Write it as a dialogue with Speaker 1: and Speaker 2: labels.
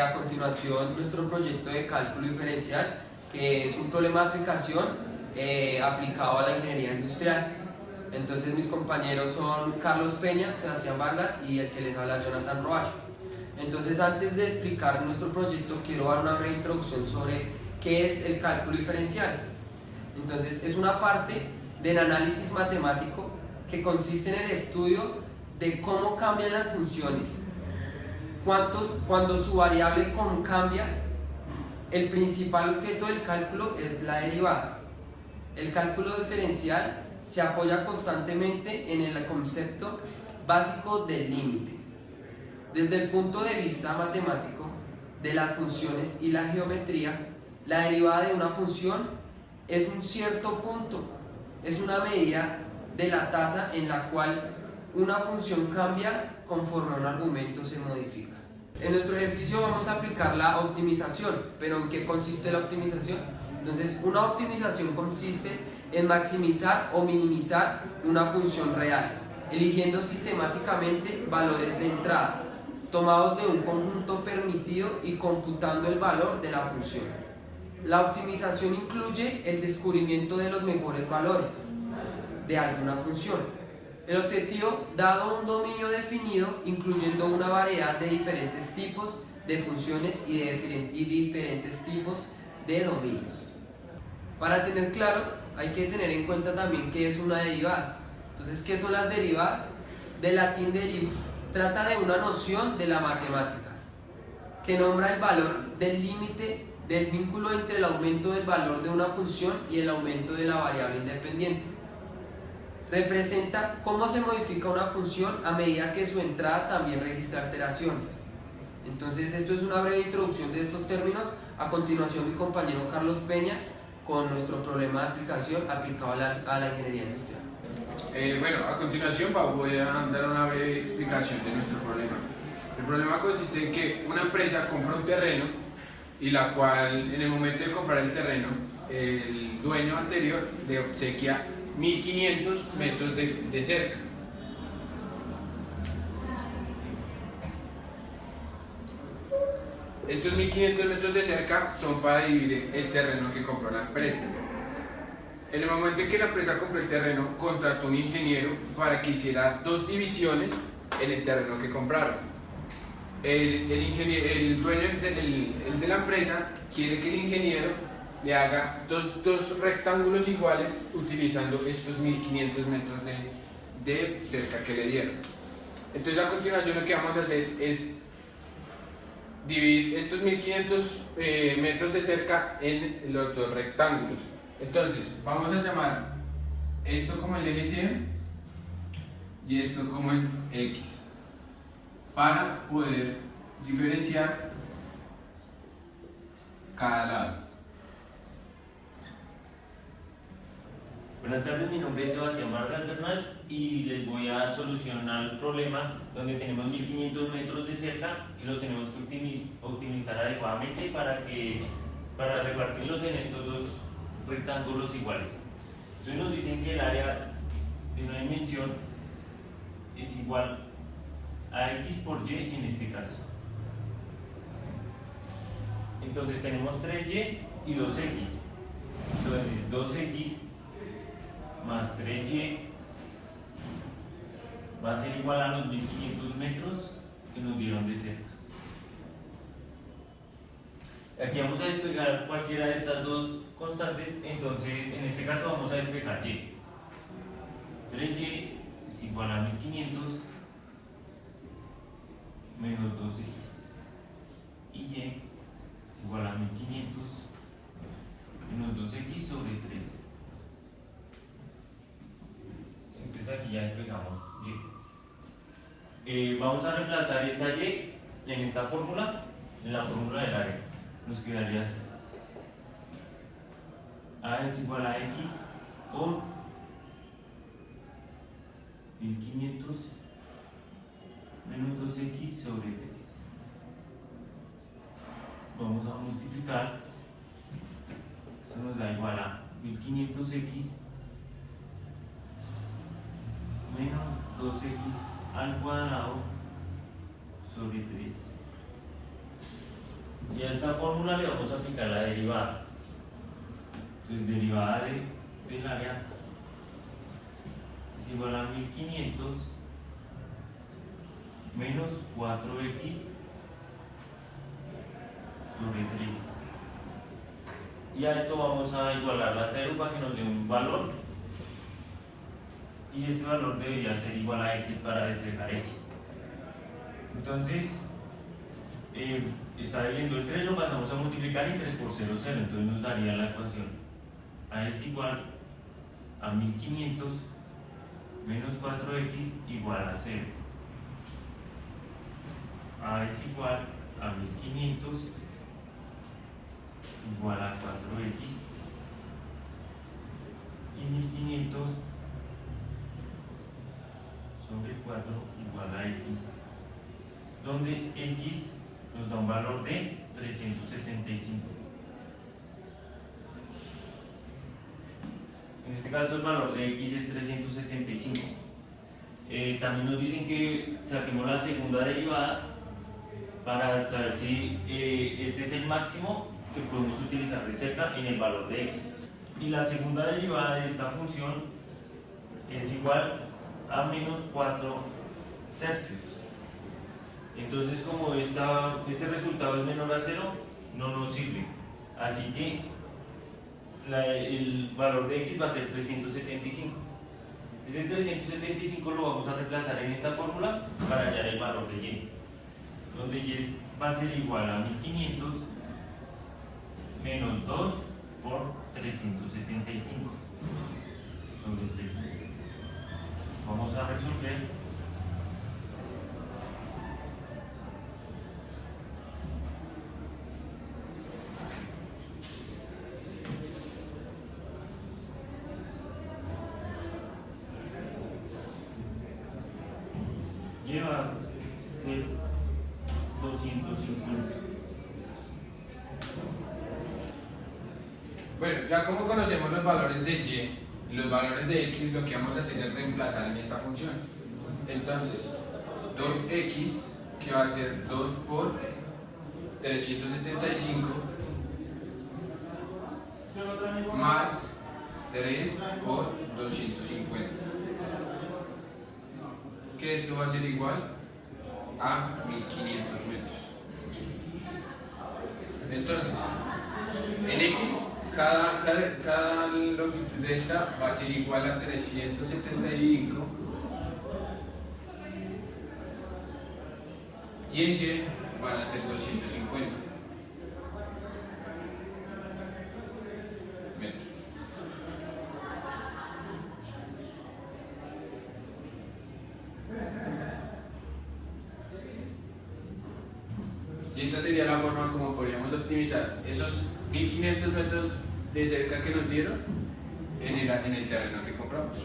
Speaker 1: a continuación nuestro proyecto de cálculo diferencial, que es un problema de aplicación aplicado a la ingeniería industrial. Entonces mis compañeros son Carlos Peña, Sebastián Vargas y el que les habla Jonathan Roacho. Entonces, antes de explicar nuestro proyecto, quiero dar una breve introducción sobre qué es el cálculo diferencial. Entonces, es una parte del análisis matemático que consiste en el estudio de cómo cambian las funciones. Cuando su variable cambia, el principal objeto del cálculo es la derivada. El cálculo diferencial se apoya constantemente en el concepto básico del límite. Desde el punto de vista matemático de las funciones y la geometría, la derivada de una función es un cierto punto, es una medida de la tasa en la cual una función cambia conforme un argumento se modifica. En nuestro ejercicio vamos a aplicar la optimización, pero ¿en qué consiste la optimización? Entonces, una optimización consiste en maximizar o minimizar una función real, eligiendo sistemáticamente valores de entrada, tomados de un conjunto permitido y computando el valor de la función. La optimización incluye el descubrimiento de los mejores valores de alguna función. El objetivo, dado un dominio definido, incluyendo una variedad de diferentes tipos de funciones y diferentes tipos de dominios. Para tener claro, hay que tener en cuenta también qué es una derivada. Entonces, ¿qué son las derivadas? Del latín deriv, trata de una noción de las matemáticas que nombra el valor del límite del vínculo entre el aumento del valor de una función y el aumento de la variable independiente. Representa cómo se modifica una función a medida que su entrada también registra alteraciones. Entonces, esto es una breve introducción de estos términos. A continuación, mi compañero Carlos Peña con nuestro problema de aplicación aplicado a la ingeniería industrial.
Speaker 2: Bueno, a continuación voy a dar una breve explicación de nuestro problema. El problema consiste en que una empresa compra un terreno y la cual, en el momento de comprar el terreno, el dueño anterior le obsequia 1500 metros de cerca. Estos 1500 metros de cerca son para dividir el terreno que compró la empresa. En el momento en que la empresa compró el terreno, contrató un ingeniero para que hiciera 2 divisiones en el terreno que compraron. El dueño de la empresa quiere que el ingeniero le haga dos rectángulos iguales utilizando estos 1500 metros de cerca que le dieron. Entonces, a continuación lo que vamos a hacer es dividir estos 1500 metros de cerca en los 2 rectángulos. Entonces, vamos a llamar esto como el eje Y y esto como el X para poder diferenciar cada lado.
Speaker 3: Buenas tardes, mi nombre es Sebastián Vargas Bernal y les voy a dar solución al problema donde tenemos 1500 metros de cerca y los tenemos que optimizar adecuadamente para repartirlos en estos 2 rectángulos iguales. Entonces nos dicen que el área de una dimensión es igual a X por Y en este caso. Entonces tenemos 3Y y 2X. Entonces 2X más 3Y va a ser igual a los 1500 metros que nos dieron de cerca. Aquí vamos a despejar cualquiera de estas 2 constantes, entonces en este caso vamos a despejar Y. 3Y es igual a 1500 menos 2X. Y Y es igual a 1500 menos 2X sobre 3. Entonces aquí ya despejamos Y. Vamos a reemplazar esta Y en esta fórmula, en la fórmula del área. Nos quedaría así. A es igual a X por 1500 menos 2X sobre 3. Vamos a multiplicar. Eso nos da igual a 1500X menos 2X al cuadrado sobre 3. Y a esta fórmula le vamos a aplicar la derivada. Entonces, derivada del área es igual a 1500 menos 4x sobre 3. Y a esto vamos a igualarla a 0 para que nos dé un valor. Y este valor debería ser igual a x para despejar x. Entonces, está dividiendo el 3, lo pasamos a multiplicar y 3 por 0, 0. Entonces nos daría la ecuación a es igual a 1500 menos 4x igual a 0. A es igual a 1500 igual a 4x y 1500 sobre 4 igual a x, donde x nos da un valor de 375. En este caso el valor de x es 375. También nos dicen que saquemos la segunda derivada para saber si este es el máximo que podemos utilizar de cerca en el valor de x. Y la segunda derivada de esta función es igual a menos 4 tercios. Entonces, como este resultado es menor a 0, no nos sirve. Así que el valor de x va a ser 375. Ese 375 lo vamos a reemplazar en esta fórmula para hallar el valor de y, donde y va a ser igual a 1500 menos 2 por 375 sobre 3. Vamos a resolver. Lleva a ser 250.
Speaker 2: Bueno, ya como conocemos los valores de y y los valores de x, lo que vamos a hacer es reemplazar en esta función. Entonces, 2x, que va a ser 2 por 375, más 3 por 250. Que esto va a ser igual a 1500 metros. Entonces, en x, cada longitud de esta va a ser igual a 375 y en y van a ser 250 metros. Y esta sería la forma como podríamos optimizar esos 1500 metros de cerca que nos dieron en el terreno que compramos.